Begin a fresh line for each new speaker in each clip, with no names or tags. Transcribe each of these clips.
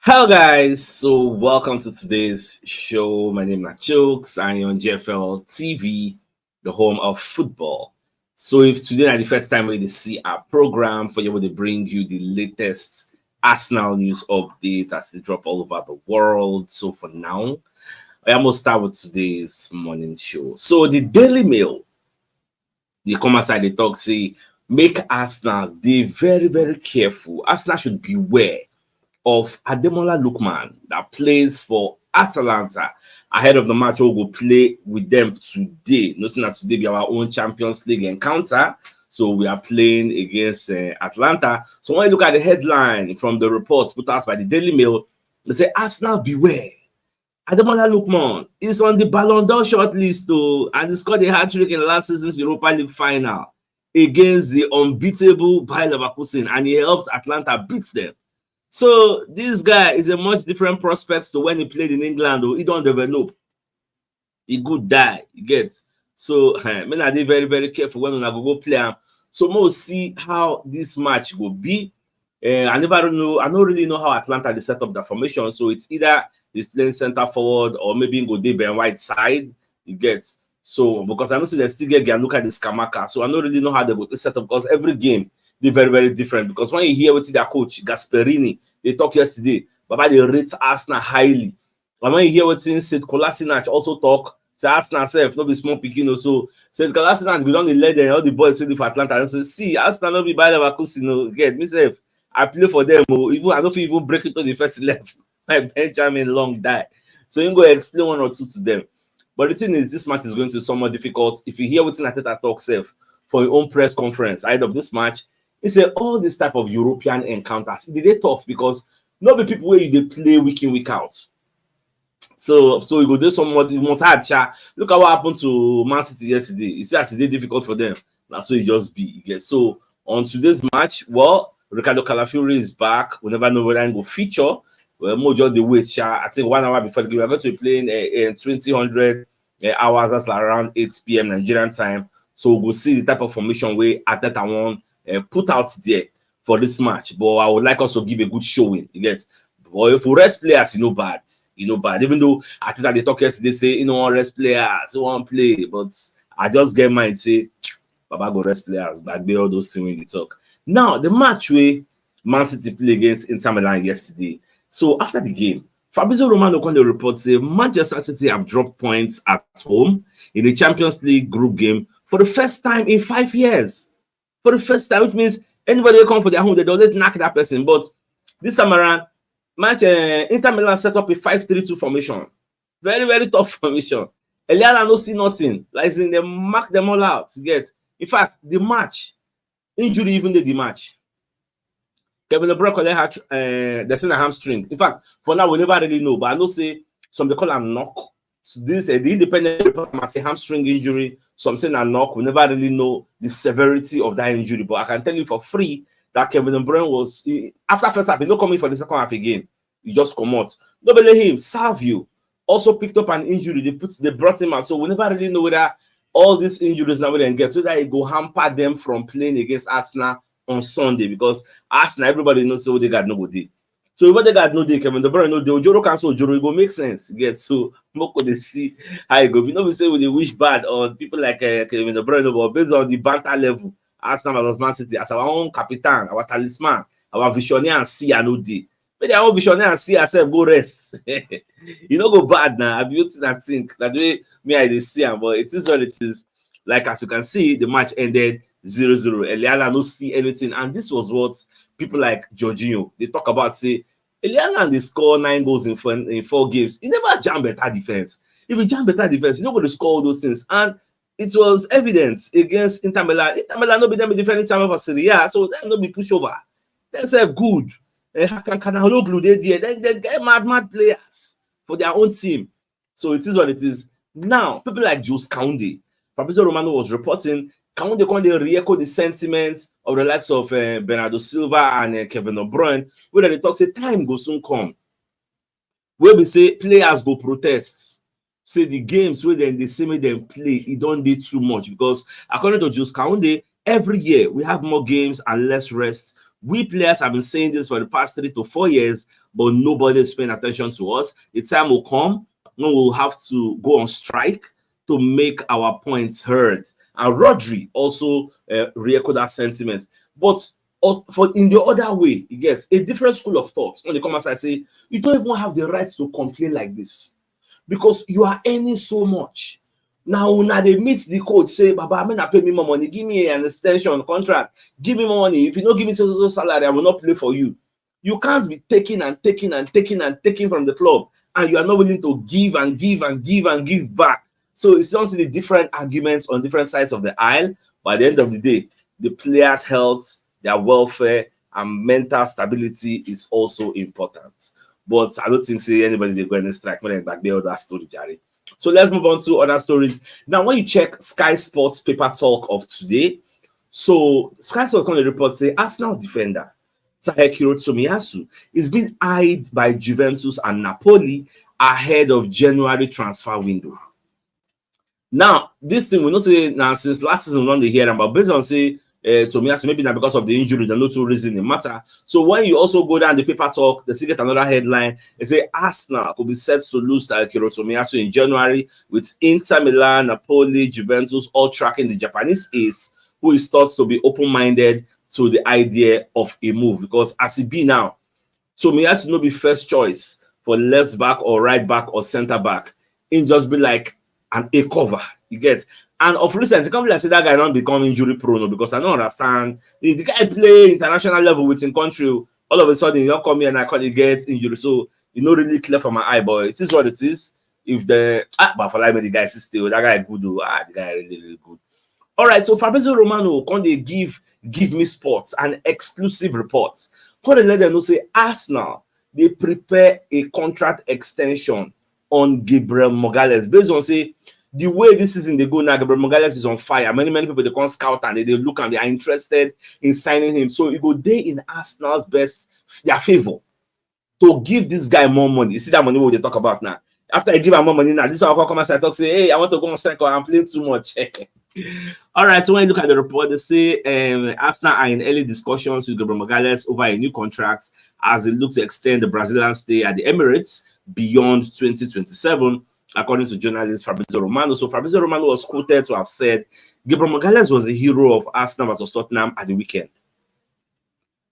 Hello guys, so welcome to today's show. My name is CHUKS. I am on JFL TV, the home of football. So if today is the first time we see our program for you to bring you the latest Arsenal news updates as they drop all over the world. So for now, I am going to start with today's morning show. So the Daily Mail, they come outside, they talk, say, make Arsenal, they very careful. Arsenal should beware of Ademola Lookman that plays for Atalanta ahead of the match we will play with them today. Nothing that today be our own Champions League encounter. So we are playing against Atlanta. So when you look at the headline from the reports put out by the Daily Mail, they say Arsenal beware. Ademola Lookman is on the Ballon d'Or shortlist and he scored a hat-trick in last season's Europa League final against the unbeatable Bayer Leverkusen, and he helped Atlanta beat them. So this guy is a much different prospect to when he played in England. He don't develop. He good die. He gets. So men are very careful when we go play him. So we'll see how this match will be. I don't really know how Atlanta they set up the formation. So it's either he's playing center forward or maybe go deep and right side. He gets. So because I know see they still get and look at the Skamaka. So I don't really know how they go to set up because every game they're very different. Because when you hear what their coach Gasperini they talked yesterday, Baba they rate Arsenal highly. And when you hear what said Kolasinac also talk, say Arsenal self, not be small picking also. Said Kolasinac we don't let them all the boys ready for Atlanta. And so see Arsenal not be by Leverkusen, get myself. I play for them. Even I don't feel even break into the first 11. My Benjamin Long die. So you go explain one or two to them. But the thing is, this match is going to be somewhat difficult. If you hear what Ateta talk self for your own press conference ahead of this match, he said all this type of European encounters, they tough because not the people where they play week in, week out. So you go do somewhat hard. Look at what happened to Man City yesterday. You see, it's difficult for them. That's what it just be. So on today's match, well, Ricardo Calafiori is back. We never know whether he will feature. Well, more just the wait. I think 1 hour before the game, we're going to be playing in 2000 hours. That's like around 8 p.m. Nigerian time. So we'll see the type of formation where Ateta won put out there for this match. But I would like us to give a good showing. You get. But if we rest players, bad. Bad. Even though Ateta they talk yesterday, say rest players, won't play. But I just get mine say, Baba go rest players, but they all those things when they talk. Now, the match where Man City play against Inter Milan yesterday. So after the game, Fabrizio Romano on the report say Manchester City have dropped points at home in the Champions League group game for the first time in 5 years. For the first time, which means anybody will come for their home, they don't knock that person. But this time around, Inter Milan set up a 5-3-2 formation. Very tough formation. Eliana no see nothing. Like they mark them all out. Get. In fact, the match, injury even did the match. Kevin De Bruyne had they seen a hamstring. In fact, for now we never really know, but I know say some they call a knock. So this the independent report must say hamstring injury. Some say a knock. We never really know the severity of that injury, but I can tell you for free that Kevin De Bruyne was after first half, he not coming for the second half again. He just come out. Don't believe him. Savio also picked up an injury. They brought him out, so we never really know whether all these injuries now we then get, so that it go hamper them from playing against Arsenal on Sunday, because Arsenal, everybody knows so they got no day. So if they got no day, Kevin De Bruyne no day, Ojoro cancel Ojoro, it go make sense. Get so Moko they see how it go. We know we say with the wish bad on people like Kevin De Bruyne, but based on the banter level, Arsenal versus Man City as our own captain, our talisman, our visionary and see no day. But their own visionary and see ourselves go rest. You know go bad now. I've used that think that way me I did see him, but it is what it is. Like as you can see, the match ended 0-0. Eliana no see anything, and this was what people like Jorginho they talk about. Say Eliana they score 9 goals in 4 games. He never jam better defense. If he jam better defense, you know going to score all those things. And it was evident against Inter Milan. Inter Milan no be them defending champion for Serie A, so they no be pushover. They say good. Canaloglu they there. They get mad players for their own team. So it is what it is. Now, people like Jules Koundé, Fabrizio Romano was reporting, Koundé re-echo the sentiments of the likes of Bernardo Silva and Kevin De Bruyne, where they talk say time go soon come. Where we say players go protest. Say the games where they say make them play, it don't do too much, because according to Jules Koundé, every year we have more games and less rest We players have been saying this for the past 3 to 4 years, but nobody is paying attention to us. The time will come when we'll have to go on strike to make our points heard. And Rodri also re-echoed that sentiment. But for in the other way, you get a different school of thought. When they come outside, say you don't even have the right to complain like this because you are earning so much. Now they meet the coach, say, Baba, I'm gonna pay me more money, give me an extension contract, give me more money. If you don't give me so salary, I will not play for you. You can't be taking and taking and taking and taking from the club, and you are not willing to give and give and give and give back. So it's something the different arguments on different sides of the aisle. But at the end of the day, the players' health, their welfare, and mental stability is also important. But I don't think say anybody they go and strike when back there that story, Jerry. So let's move on to other stories. Now, when you check Sky Sports paper talk of today, so Sky Sports on the report say Arsenal defender Takehiro Tomiyasu is being eyed by Juventus and Napoli ahead of January transfer window. Now, this thing we know say now since last season we don't hear about, based on say Tomiyasu, maybe not because of the injury, there's no two reason it matter. So when you also go down the paper talk, they still get another headline. They say Arsenal could be set to lose Takehiro Tomiyasu in January, with Inter Milan, Napoli, Juventus all tracking the Japanese ace, who is thought to be open-minded to the idea of a move. Because as it be now, Tomiyasu no be first choice for left back or right back or center back. It just be like an A cover. You get. And of recent, it can't be like say that guy don't become injury prone because I don't understand. The guy play international level within country. All of a sudden, you don't come here and I can't get injury. So you know really clear for my eye, boy. It is what it is. If but for like the guy is still that guy good. The guy really good. All right, so Fabrizio Romano can they give me sports and exclusive reports. Can they let them know say Arsenal they prepare a contract extension on Gabriel Magalhaes based on say the way this season they go now, Gabriel Magalhaes is on fire. Many people they come scout and they look and they are interested in signing him. So it go day in Arsenal's best their favor to give this guy more money. You see that money what they talk about now. After I give him more money now, this is how I come and talk say, hey, I want to go on cycle. I'm playing too much. All right, so when you look at the report, they say Arsenal are in early discussions with Gabriel Magalhaes over a new contract as they look to extend the Brazilian stay at the Emirates beyond 2027, according to journalist Fabrizio Romano. So Fabrizio Romano was quoted to have said, Gabriel Magalhaes was the hero of Arsenal versus Tottenham at the weekend.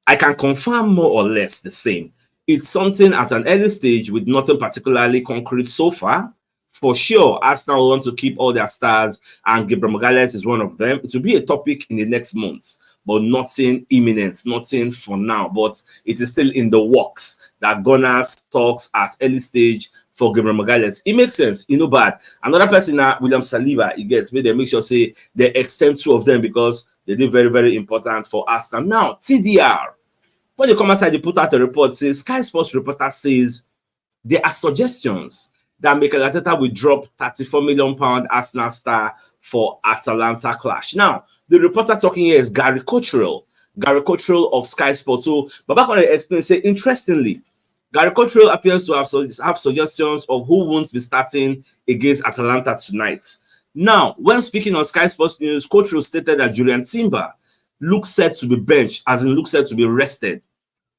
I can confirm more or less the same. It's something at an early stage with nothing particularly concrete so far. For sure, Arsenal want to keep all their stars, and Gabriel Magalhaes is one of them. It will be a topic in the next months, but nothing imminent, nothing for now. But it is still in the works that Gunners talks at early stage for Gabriel Magalhaes. It makes sense, you know, bad. Another person now, William Saliba, he gets, they make sure say they extend two of them because they did very, very important for Arsenal. Now, TDR, when they come outside, they put out a report, says Sky Sports reporter says there are suggestions that Mikel Arteta will drop £34 million Arsenal star for Atalanta clash. Now, the reporter talking here is Gary Cottrell of Sky Sports. So, Babakone explains, say, interestingly, Gary Cottrell appears to have suggestions of who won't be starting against Atalanta tonight. Now, when speaking on Sky Sports News, Cottrell stated that Julian Timber looks set to be benched, as in looks set to be rested.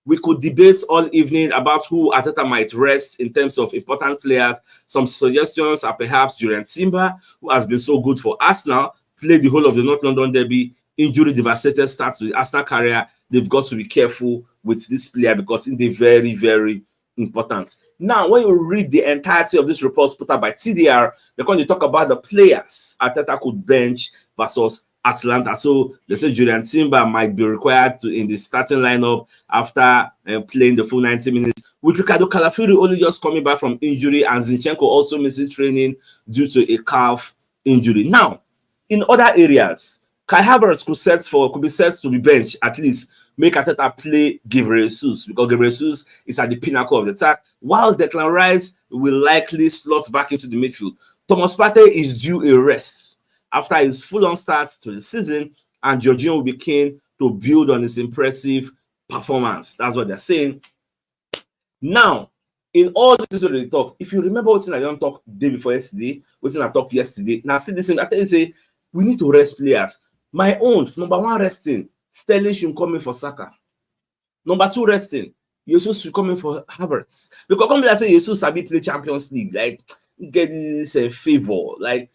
We could debate all evening about who Arteta might rest in terms of important players. Some suggestions are perhaps Julian Timber, who has been so good for Arsenal, played the whole of the North London derby, injury devastated starts with Arsenal career. They've got to be careful with this player because it's very, very important. Now, when you read the entirety of this report put out by TDR, they're going to talk about the players Arteta could bench versus Atlanta. So they say Julian Timber might be required to in the starting lineup after playing the full 90 minutes. With Ricardo Calafiori only just coming back from injury and Zinchenko also missing training due to a calf injury. Now, in other areas, Kai Havertz could be set to be benched at least. Make Arteta play Gabriel Jesus because Gabriel Jesus is at the pinnacle of the attack, while Declan Rice will likely slot back into the midfield. Thomas Partey is due a rest after his full-on start to the season, and Jorginho will be keen to build on his impressive performance. That's what they're saying. Now, in all this what they talk, if you remember what I don't talk the day before yesterday, what I talked yesterday, now see this thing, I tell you say, we need to rest players. My own, number one resting, Sterling should come in for Saka. Number two, resting. Jesus should come in for Havertz. Because come like say Jesus sabi play Champions League, like get this favor, like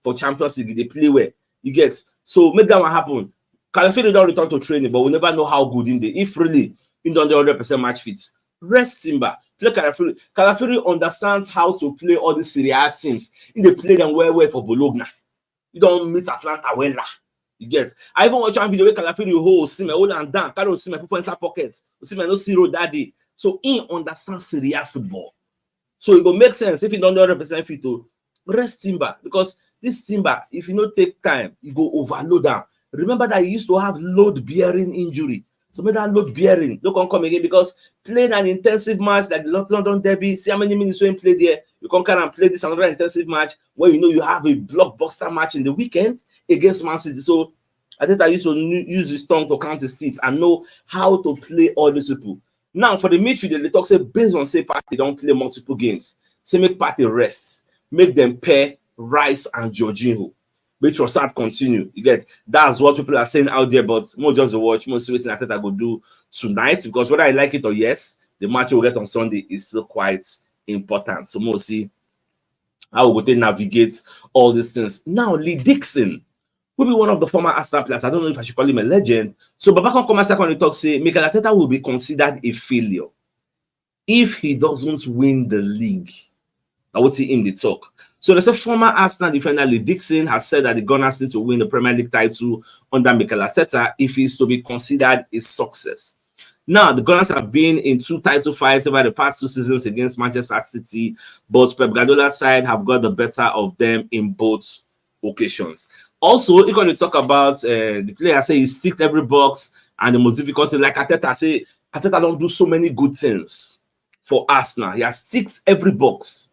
for Champions League, they play well. You get, so make that one happen. Calafiori don't return to training, but we never know how good in the if really in the 100% match fits. Rest Timber. Play Calafiori. Calafiori understands how to play all the Serie A teams. In they play them well for Bologna. You don't meet Atlanta well. You get. I even watch one video where Calafiori hold Osimhen, hold and down, carry Osimhen, put for inside pockets. Osimhen no zero that day. So he understands Serie A football. So it will make sense if you don't 100% fit to rest Timber, because this Timber, if you don't take time, you go overload them. Remember that he used to have load-bearing injury. So make that load-bearing don't come again, because playing an intensive match like the London Derby, see how many minutes you play there, you can come and play this another intensive match where you know you have a blockbuster match in the weekend against Man City. So I think I used to use his tongue to count his teeth and know how to play all these people. Now for the midfield, they talk say based on say Partey don't play multiple games. Say make Partey rest, make them pair Rice and Jorginho. Make Trossard continue. You get, that's what people are saying out there, but more just watch, more see what I think I go do tonight, because whether I like it or yes, the match we'll get on Sunday is still quite important. So we'll see how we go to navigate all these things. Now, Lee Dixon will be one of the former Arsenal players. I don't know if I should call him a legend. So Babacon come second talk say Mikel Arteta will be considered a failure if he doesn't win the league. I would see in the talk. So there's a former Arsenal defender, Lee Dixon, has said that the Gunners need to win the Premier League title under Mikel Arteta if he's to be considered a success. Now, the Gunners have been in 2 title fights over the past 2 seasons against Manchester City, but Pep Guardiola's side have got the better of them in both occasions. Also, you're going to talk about the player say he ticked every box, and the most difficult thing, like Arteta say, Arteta don't do so many good things for Arsenal. He has ticked every box.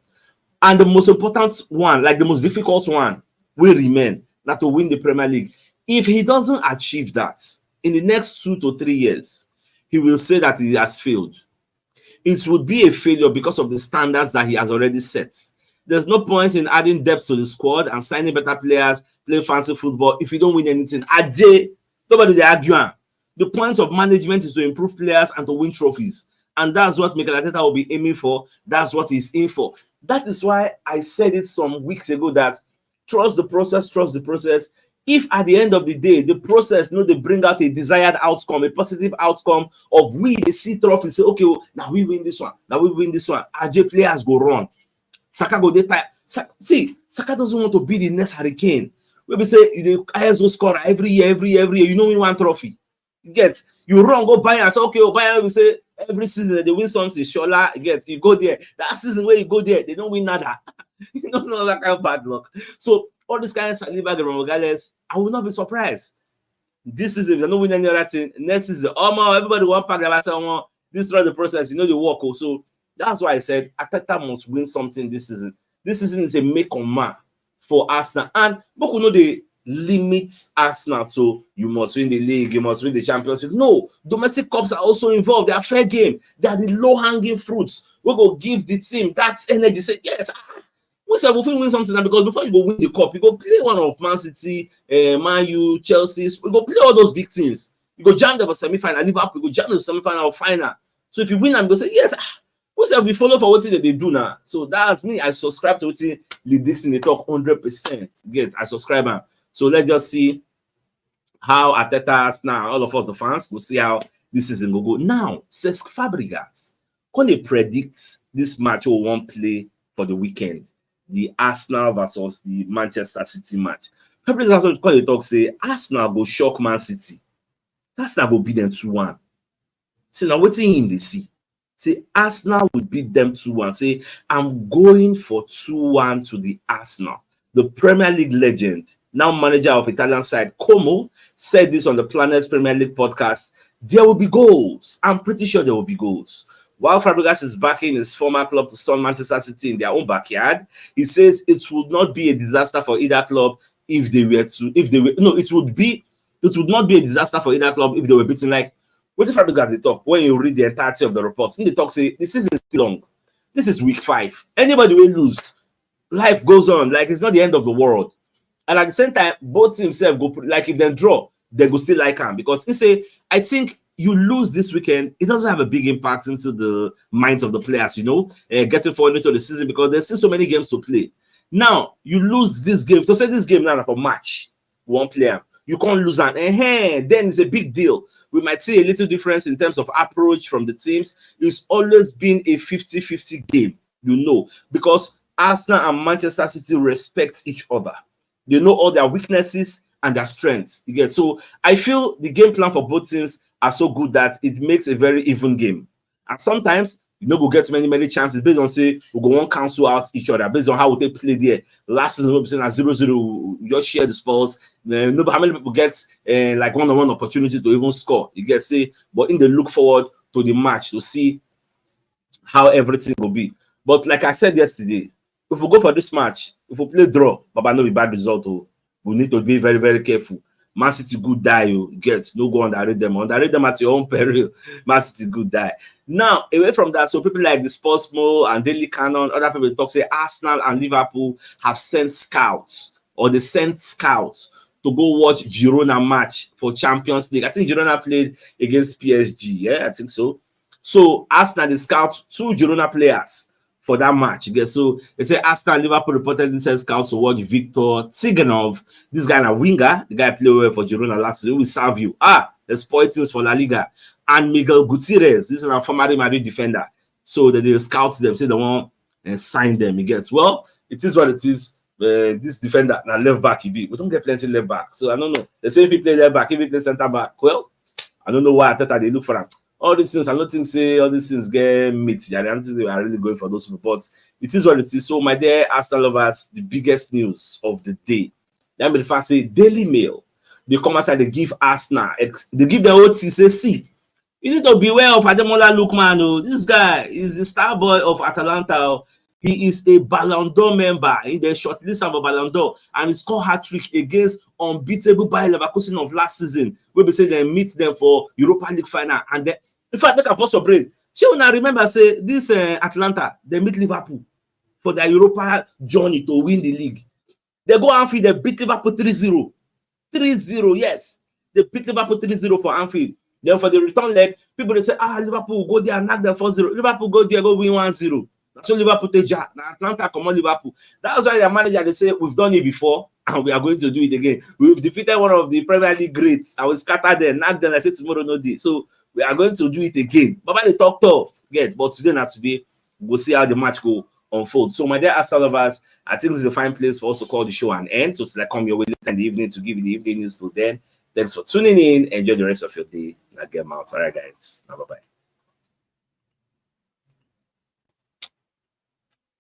And the most important one, like the most difficult one, will remain, not to win the Premier League. If he doesn't achieve that in the next 2 to 3 years, he will say that he has failed. It would be a failure because of the standards that he has already set. There's no point in adding depth to the squad and signing better players, playing fancy football if you don't win anything. Ajay, nobody they argue. The point of management is to improve players and to win trophies. And that's what Mikel Arteta will be aiming for. That's what he's in for. That is why I said it some weeks ago that trust the process, trust the process. If at the end of the day, the process, you know, they bring out a desired outcome, a positive outcome of we, they see trophy, say, okay, well, now we win this one, now we win this one. AJ players go run. Saka go data. See, Saka doesn't want to be the next Hurricane. We say the highest goal scorer every year, you know, win one trophy. You get, you run, go buy and say, okay, buy, we say, every season they win something. Shola, you go there. That season where you go there, they don't win nada. You don't know that kind of bad luck. So all this kind of saliva, the regardless, I will not be surprised. This season, they don't win any other thing. Next season, everybody want pack about someone. Destroy the process. You know the work. So that's why I said Arteta must win something this season. This season is a make or mark for Arsenal, and but we know the limits Arsenal to you must win the league, you must win the championship. No, domestic cups are also involved. They are fair game. They are the low-hanging fruits. We go give the team that energy. Say yes, we said we'll win something, because before you go win the cup, you go play one of Man City, Man U, Chelsea. We go play all those big teams. You go jam them for semi-final. Liverpool, you go jam them for semi-final or final. So if you win, I'm gonna say yes. We said we follow for what they do now. So that's me. I subscribe to what Lee Dixon they talk 100%. Get I subscribe. So let's just see how Arteta now, all of us, the fans, will see how this season will go. Now, Cesc Fabregas, can they predict this match or one play for the weekend? The Arsenal versus the Manchester City match. Fabregas can they talk say Arsenal go shock Man City. Arsenal will beat them 2-1. So now what's in him they see? Say Arsenal will beat them 2-1. Say I'm going for 2-1 to the Arsenal. The Premier League legend, now manager of Italian side Como, said this on the Planet Premier League podcast. There will be goals. I'm pretty sure there will be goals. While Fabregas is backing his former club to stun Manchester City in their own backyard, he says it would not be a disaster for either club if they were to, it would not be a disaster for either club if they were beaten. Like, what's Fabregas they talk when you read the entirety of the reports? In the talk say the season is still long. This is week 5. Anybody will lose. Life goes on. Like, it's not the end of the world. And at the same time, both teams go like if they draw, they go still like him, because he say I think you lose this weekend, it doesn't have a big impact into the minds of the players, getting forward into the season, because there's still so many games to play. Now, you lose this game. To say this game now like a match, one player, you can't lose an then it's a big deal. We might see a little difference in terms of approach from the teams. It's always been a 50-50 game, because Arsenal and Manchester City respect each other. They know all their weaknesses and their strengths. So I feel the game plan for both teams are so good that it makes a very even game. And sometimes we'll get many chances based on say we go on cancel out each other based on how they play there. Last season we'll be saying at 0-0, we just share the spoils. How many people get like one-on-one opportunity to even score? But in the look forward to the match to see how everything will be. But like I said yesterday, if we go for this match, if we play draw, Baba no be bad result. We need to be very, very careful. Man City good die, no go underrate them. Underrate them at your own peril. Man City good die. Now, away from that, so people like the Sportsmo and Daily Cannon, other people talk, say Arsenal and Liverpool have sent scouts, or they sent scouts to go watch Girona match for Champions League. I think Girona played against PSG. Yeah, I think so. So Arsenal, they scout 2 Girona players for that match. So they say Arsenal and Liverpool reportedly sent scouts to watch Victor Tsiganov. This guy a winger. The guy played well for Girona last season. He will serve you. They spoil things for La Liga. And Miguel Gutierrez. This is a former Madrid defender. So they scout them, say they want and sign them. Well, it is what it is. This defender, now left back he be. We don't get plenty left back. So I don't know. They say if he play left back, if he play center back, well, I don't know why I thought they look for him. All these things, I don't think say all these things get meat. I don't think they are really going for those reports. It is what it is. So, my dear Arsenal lovers, the biggest news of the day. Let me first say Daily Mail. They come outside, they give Arsenal, they give the OT, say, see, you need to beware of Ademola Lookman. This guy is the star boy of Atalanta. He is a Ballon d'Or member in the shortlist of a Ballon d'Or, and he scored hat-trick against unbeatable Bayer Leverkusen of last season. We be say they meet them for Europa League final, and then, in fact, make a pause for brain. She will now remember say this Atlanta, they meet Liverpool for their Europa journey to win the league. They go Anfield, they beat Liverpool 3-0. 3-0, yes. They beat Liverpool 3-0 for Anfield. Then for the return leg, people they say, Liverpool go there and knock them 4-0. Liverpool go there, go win 1-0. So Liverpool take Now Atlanta come on Liverpool. That's why the manager they say we've done it before and we are going to do it again. We've defeated one of the Premier League greats. I will scatter them, knock them. I say tomorrow no day. So we are going to do it again. But they talk tough, but today we'll see how the match go unfold. So my dear Arsenal lovers, I think this is a fine place for us to call the show an end. So till I come your way later in the evening to give you the evening news. Till then, thanks for tuning in. Enjoy the rest of your day. Now get out. All right, guys. Now bye bye.